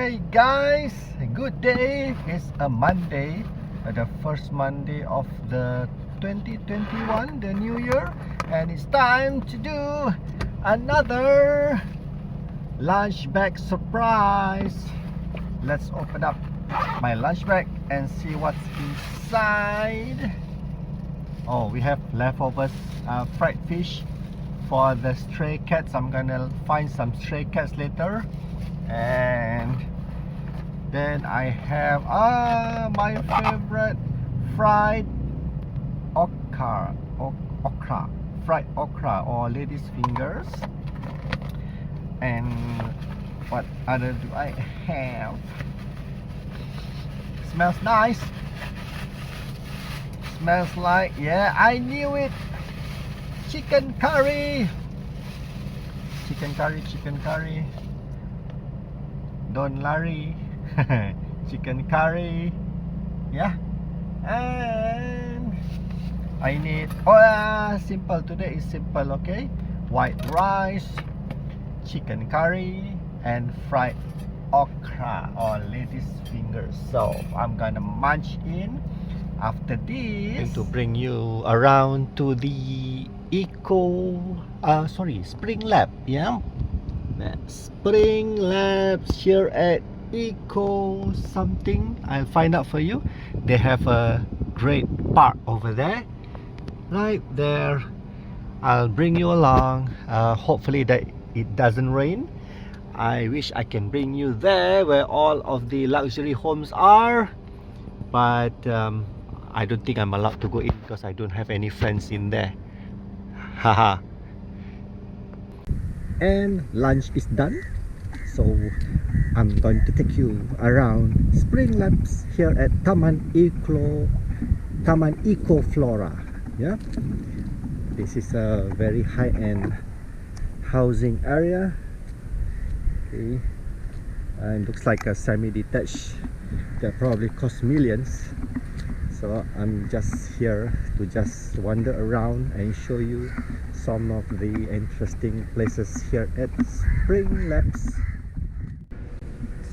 Hey guys, good day. It's a Monday, the first Monday of the 2021, the new year, and it's time to do another lunch bag surprise. Let's open up my lunch bag and see what's inside. Oh, we have leftovers fried fish for the stray cats. I'm gonna find some stray cats later. And then I have my favorite fried okra, fried okra or lady's fingers. And what other do I have? Smells nice. Smells like, yeah, I knew it. Chicken curry. Chicken curry. Don't lari. Chicken curry. Yeah. And I need simple. Today is simple, okay? White rice, chicken curry, and fried okra or lady's fingers. So I'm gonna munch in after this. And to bring you around to the Spring Lab, yeah. Spring Labs here at Eko something. I'll find out for you. They have a great park over there, right there. I'll bring you along. Hopefully that it doesn't rain. I wish I can bring you there where all of the luxury homes are, but I don't think I'm allowed to go in because I don't have any friends in there. Haha. And lunch is done, so I'm going to take you around Spring Labs here at Taman Eko Flora. Yeah, this is a very high-end housing area. Okay, and looks like a semi-detached that probably cost millions. So I'm just here to just wander around and show you some of the interesting places here at Spring Labs.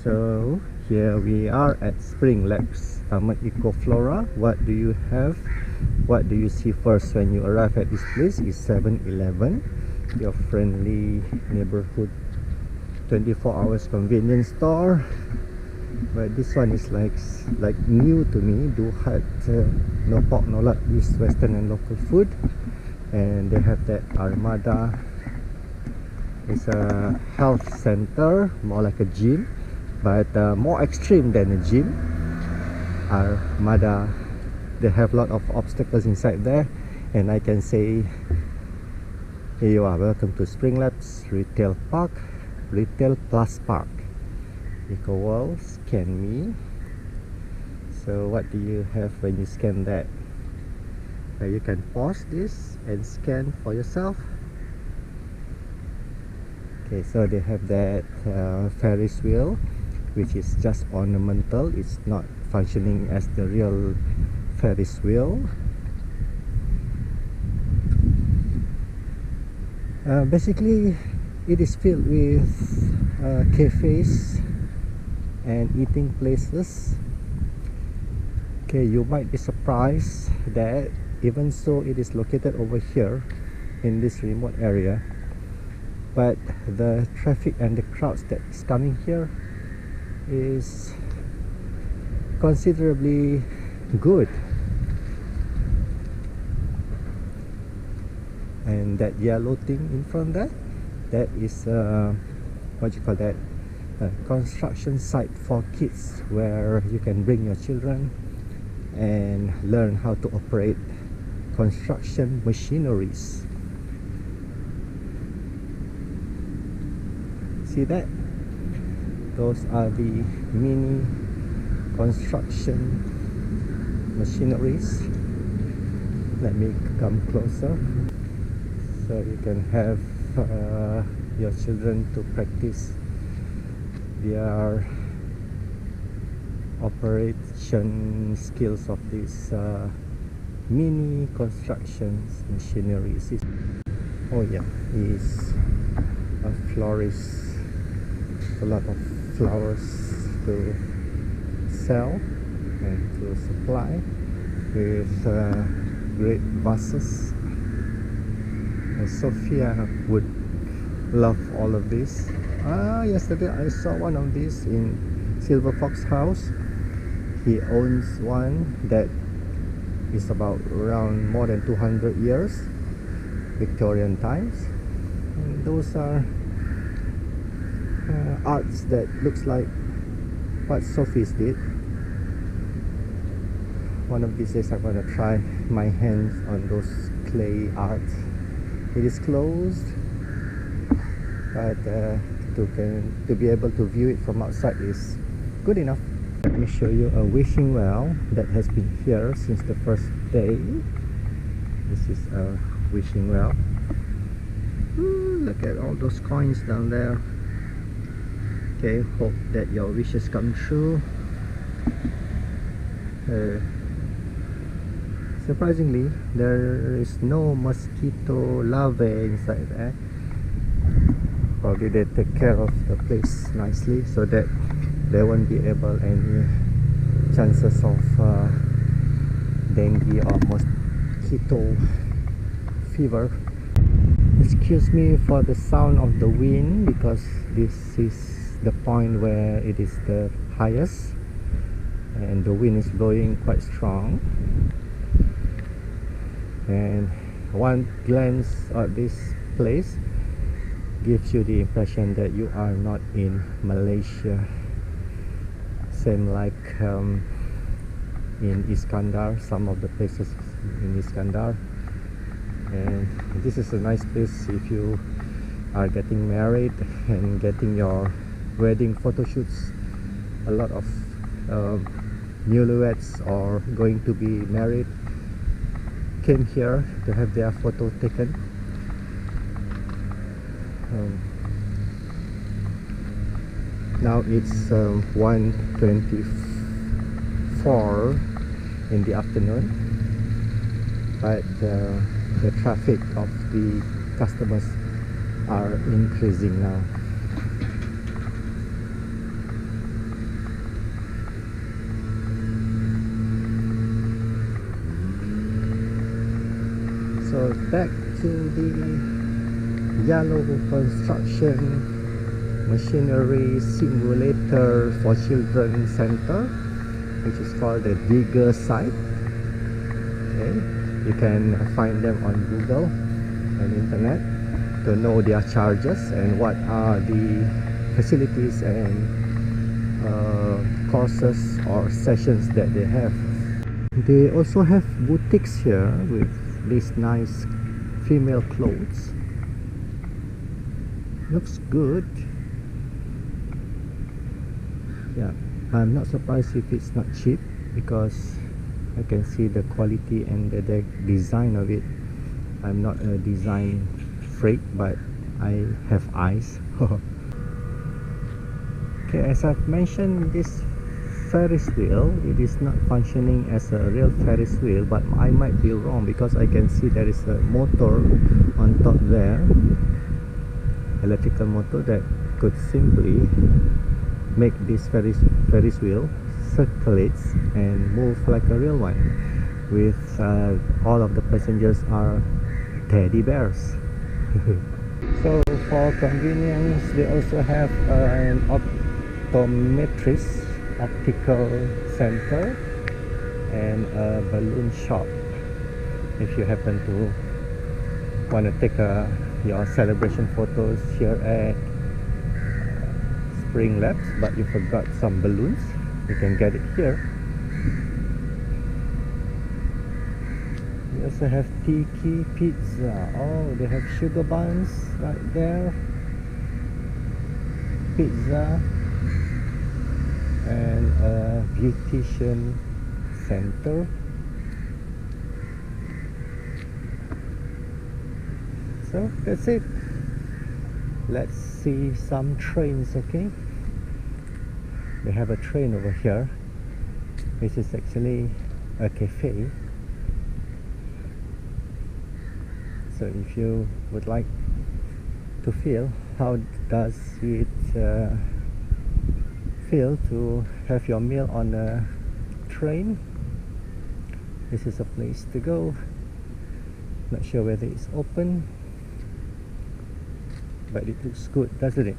So here we are at Spring Labs, Taman Eko Flora. What do you have? What do you see first when you arrive at this place? Is 7-Eleven, your friendly neighborhood 24 hours convenience store. But this one is like new to me. No pork, no lard, this Western and local food. And they have that Armada. It's a health center, more like a gym, but more extreme than a gym. Armada, they have a lot of obstacles inside there, and I can say, here you are, welcome to Spring Labs Retail Park, Retail Plus Park. Eco World, scan me. So what do you have when you scan that? You can pause this and scan for yourself. Okay, so they have that Ferris wheel, which is just ornamental. It's not functioning as the real Ferris wheel. Basically, it is filled with cafes and eating places. Okay, you might be surprised that even so it is located over here in this remote area, but the traffic and the crowds that is coming here is considerably good. And that yellow thing in front there, that is what you call that, a construction site for kids, where you can bring your children and learn how to operate construction machineries. See that? Those are the mini construction machineries. Let me come closer so you can have your children to practice their operation skills of these mini construction machineries. Oh yeah, he's a florist. A lot of flowers to sell and to supply with great vases. Sophia would love all of this. Yesterday I saw one of these in Silver Fox house. He owns one that is about around more than 200 years, Victorian times. And those are arts that looks like what Sophie's did. One of these days I'm gonna try my hands on those clay arts. It is closed, but to be able to view it from outside is good enough. Let me show you a wishing well that has been here since the first day. This is a wishing well. Ooh, look at all those coins down there. Okay, hope that your wishes come true. Surprisingly, there is no mosquito larvae inside there. Probably they take care of the place nicely so that there won't be any chances of dengue or mosquito fever. Excuse me for the sound of the wind, because this is the point where it is the highest and the wind is blowing quite strong. And one glance at this place gives you the impression that you are not in Malaysia. Same like in Iskandar, some of the places in Iskandar. And this is a nice place if you are getting married and getting your wedding photo shoots. A lot of newlyweds or going to be married came here to have their photo taken. Now it's 1:24 in the afternoon, but the traffic of the customers are increasing now. So back to the yellow construction machinery simulator for children center, which is called the Digger site. Okay, you can find them on Google and internet to know their charges and what are the facilities and courses or sessions that they have. They also have boutiques here with these nice female clothes. Looks good. Yeah, I'm not surprised if it's not cheap, because I can see the quality and the design of it. I'm not a design freak, but I have eyes. Okay, as I've mentioned, this Ferris wheel, it is not functioning as a real Ferris wheel, but I might be wrong, because I can see there is a motor on top there, electrical motor, that could simply make this Ferris wheel circulates and move like a real one, with all of the passengers are teddy bears. So for convenience, they also have an optometrist, optical center, and a balloon shop if you happen to want to take your celebration photos here at Spring Labs, but you forgot some balloons. You can get it here. We also have Tiki Pizza. Oh, they have sugar buns right there, pizza, and a beautician center. So that's it. Let's see some trains. Okay, they have a train over here. This is actually a cafe, so if you would like to feel how does it feel to have your meal on a train, this is a place to go. Not sure whether it's open, but it looks good, doesn't it?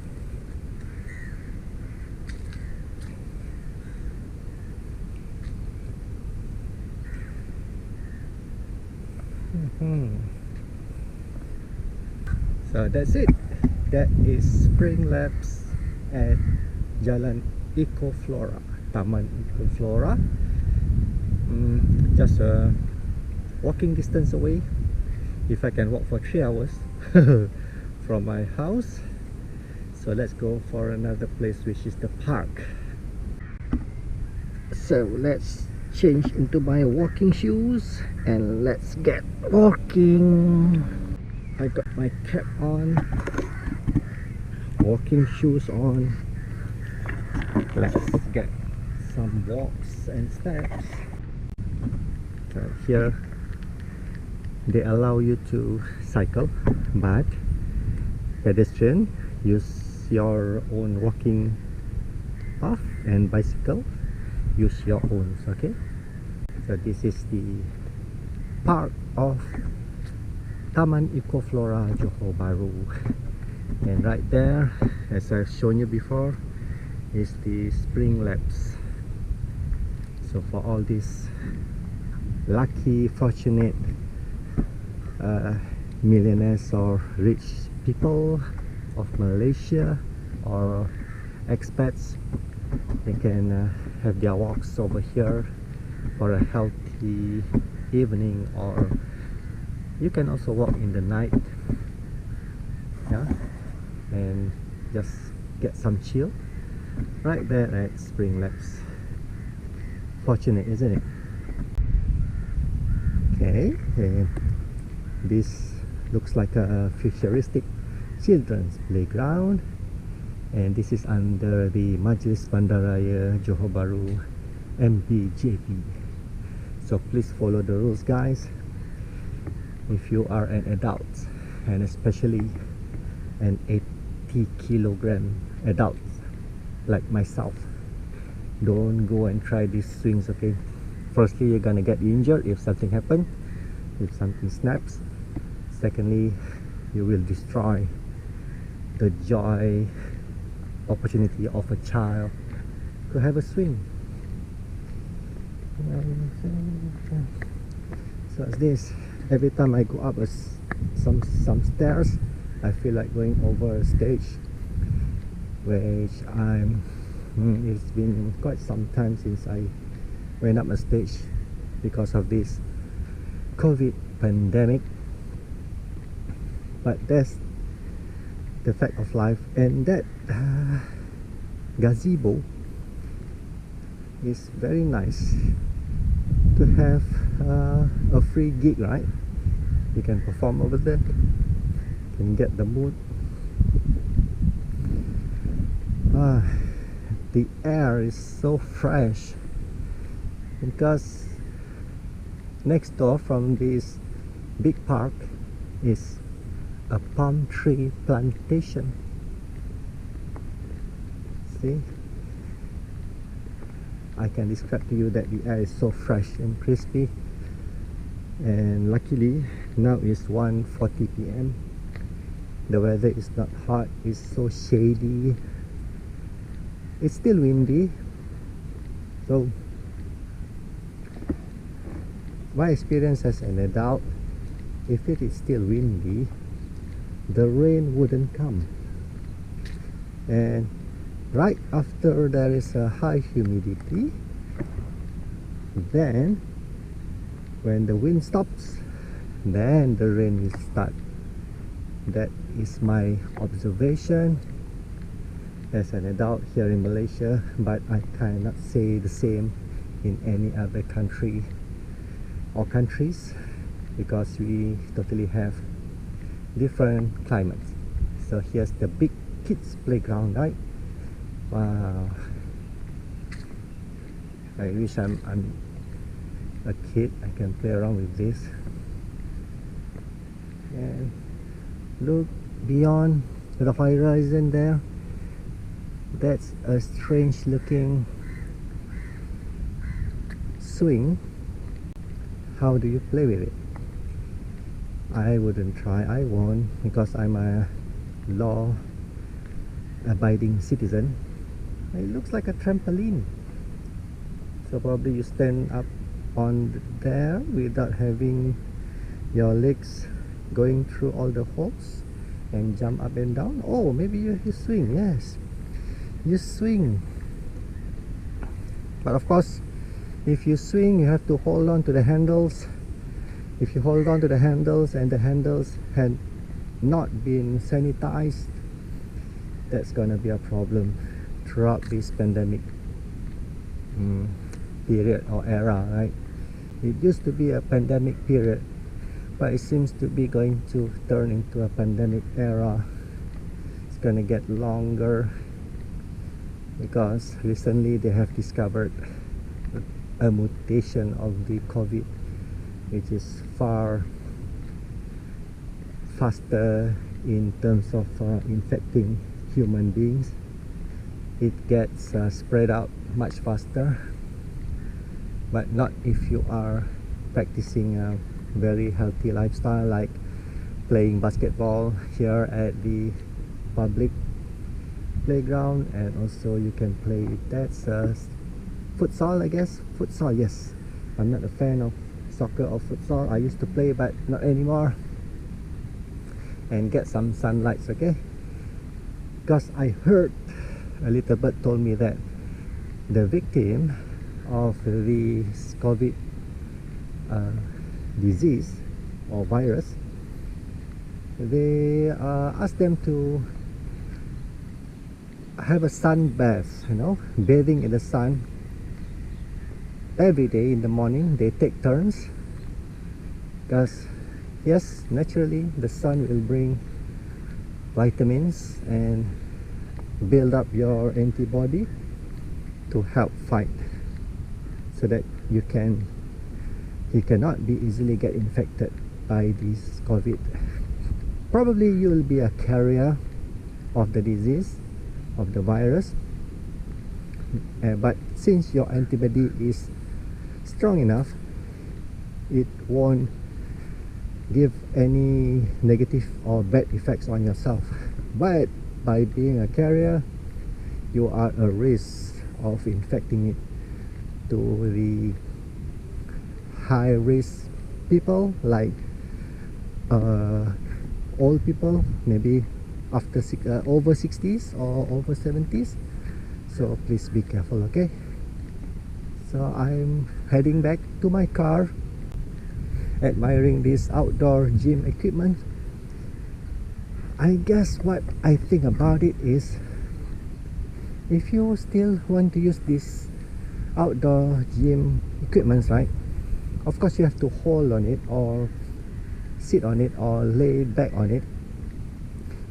So that's it. That is Spring Labs at Jalan Eko Flora, Taman Eko Flora. Just a walking distance away. If I can walk for 3 hours from my house. So let's go for another place, which is the park. So let's change into my walking shoes and let's get walking. I got my cap on, walking shoes on. Let's get some walks and steps. Here they allow you to cycle, but pedestrian use your own walking path, and bicycle use your own. Okay, so this is the park of Taman Eko Flora, Johor Bahru, and right there, as I've shown you before, is the Spring Labs. So for all these lucky, fortunate millionaires or rich people of Malaysia or expats, they can have their walks over here for a healthy evening, or you can also walk in the night, yeah, and just get some chill right there at Spring Labs. Fortunate, isn't it? Okay, and this looks like a futuristic children's playground, and this is under the Majlis Bandaraya Johor Bahru MBJB. So please follow the rules, guys. If you are an adult, and especially an 80-kilogram adult like myself, don't go and try these swings, okay? Firstly, you're gonna get injured if something happens, if something snaps. Secondly, you will destroy the joy, opportunity of a child to have a swing. So it's this. Every time I go up some stairs, I feel like going over a stage, which it's been quite some time since I went up a stage because of this COVID pandemic. But that's the fact of life. And that gazebo is very nice to have a free gig, right? You can perform over there, can get the mood. The air is so fresh because next door from this big park is a palm tree plantation. See, I can describe to you that the air is so fresh and crispy. And luckily now it's 1:40 p.m. The weather is not hot, it's so shady. It's still windy. So my experience as an adult, if it is still windy, the rain wouldn't come. And right after there is a high humidity, then when the wind stops, then the rain will start. That is my observation as an adult here in Malaysia, but I cannot say the same in any other country or countries, because we totally have different climates. So here's the big kids playground, right? Wow, I wish I'm a kid, I can play around with this. And look beyond the horizon there, That's a strange looking swing. How do you play with it? I wouldn't try. I won't, because I'm a law abiding citizen. It looks like a trampoline, so probably you stand up on there without having your legs going through all the holes and jump up and down. Oh, maybe you swing. Yes, you swing, but of course if you swing you have to hold on to the handles. If you hold on to the handles and the handles had not been sanitized, that's gonna be a problem throughout this pandemic period or era, right? It used to be a pandemic period, but it seems to be going to turn into a pandemic era. It's gonna get longer because recently they have discovered a mutation of the COVID, which is far faster in terms of infecting human beings. It gets spread out much faster, but not if you are practicing a very healthy lifestyle, like playing basketball here at the public playground. And also you can play, that's futsal, I guess. Futsal, yes. I'm not a fan of soccer or futsal. I used to play, but not anymore. And get some sunlight, okay? Because I heard, a little bird told me that the victim of the COVID disease or virus, they asked them to have a sun bath, you know, bathing in the sun every day in the morning. They take turns, because yes, naturally the sun will bring vitamins and build up your antibody to help fight, so that you cannot be easily get infected by this COVID. Probably you will be a carrier of the disease, of the virus, but since your antibody is strong enough, it won't give any negative or bad effects on yourself. But by being a carrier, you are a risk of infecting it to the high risk people, like old people, maybe after over 60s or over 70s. So please be careful, okay? So I'm heading back to my car, admiring this outdoor gym equipment. I guess what I think about it is, if you still want to use this outdoor gym equipment, right, of course you have to hold on it or sit on it or lay back on it.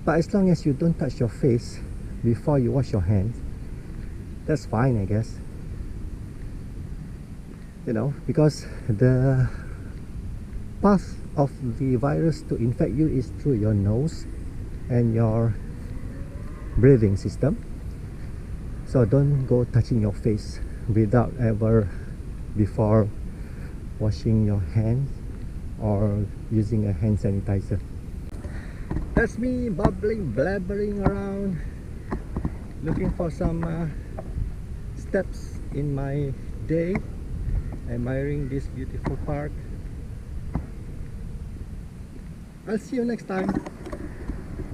But as long as you don't touch your face before you wash your hands, that's fine, I guess. You know, because the path of the virus to infect you is through your nose and your breathing system. So don't go touching your face without ever before washing your hands or using a hand sanitizer. That's me bubbling, blabbering around, looking for some steps in my day, admiring this beautiful park. I'll see you next time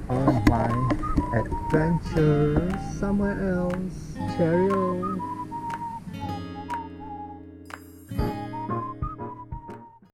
on my adventure somewhere else. Cheerio.